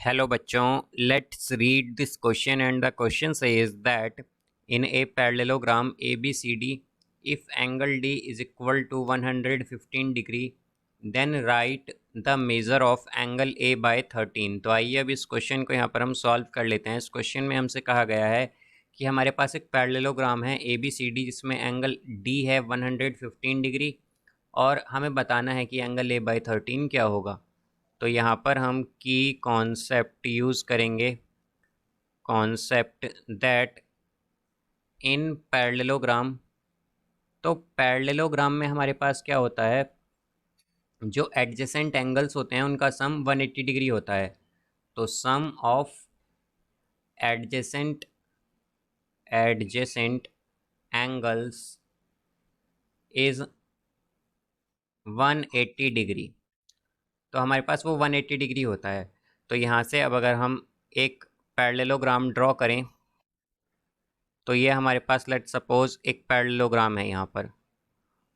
Hello बच्चों, let's read this question and the question says that in a parallelogram ABCD, if angle D is equal to 115 degree, then write the measure of angle A by 13। तो आइए अब इस question को यहाँ पर हम solve कर लेते हैं। इस क्वेश्चन में हमसे कहा गया है कि हमारे पास एक पैरेललोग्राम है ABCD जिसमें एंगल D है 115 डिग्री और हमें बताना है कि एंगल A by 13 क्या होगा। तो यहाँ पर हम की कॉन्सेप्ट यूज़ करेंगे, कॉन्सेप्ट दैट इन पैरेललोग्राम। तो पैरेललोग्राम में हमारे पास क्या होता है, जो एडजेसेंट एंगल्स होते हैं उनका सम 180 डिग्री होता है। तो sum of adjacent angles is 180 degree. तो हमारे पास वो 180 डिग्री होता है। तो यहाँ से अब अगर हम एक पैरेललोग्राम ड्रॉ करें तो ये हमारे पास लेट सपोज एक पैरेललोग्राम है यहाँ पर,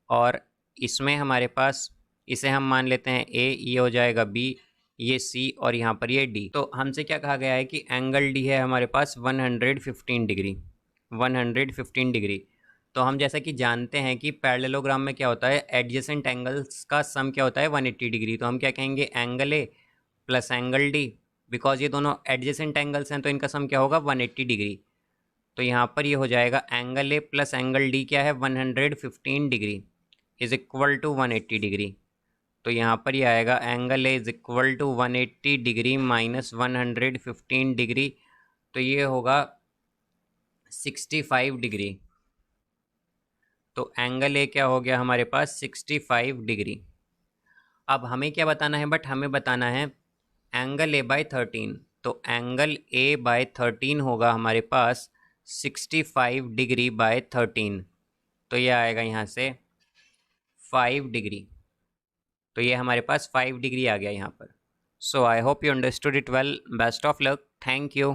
और इसमें हमारे पास इसे हम मान लेते हैं ए, ये हो जाएगा बी, ये सी और यहाँ पर ये डी। तो हमसे क्या कहा गया है कि एंगल डी है हमारे पास 115 डिग्री, 115 डिग्री। तो हम जैसा कि जानते हैं कि पैरेललोग्राम में क्या होता है, एडजेसेंट एंगल्स का सम क्या होता है 180 डिग्री। तो हम क्या कहेंगे, angle A plus angle D, because ये दोनों एडजेसेंट एंगल्स हैं तो इनका सम क्या होगा 180 डिग्री। तो यहाँ पर ये हो जाएगा angle A plus angle D क्या है 115 degree is equal to 180 degree. तो यहाँ पर ये आएगा angle A is equal to 180 degree minus 115 degree, तो ये होगा 65 डिग्री। तो एंगल ए क्या हो गया हमारे पास 65 डिग्री। अब हमें क्या बताना है, बट हमें बताना है एंगल ए बाय 13। तो एंगल ए बाय 13 होगा हमारे पास 65 डिग्री बाय 13। तो ये आएगा यहाँ से 5 डिग्री। तो ये हमारे पास 5 डिग्री आ गया यहाँ पर। So I hope you understood it well. Best of luck, thank you.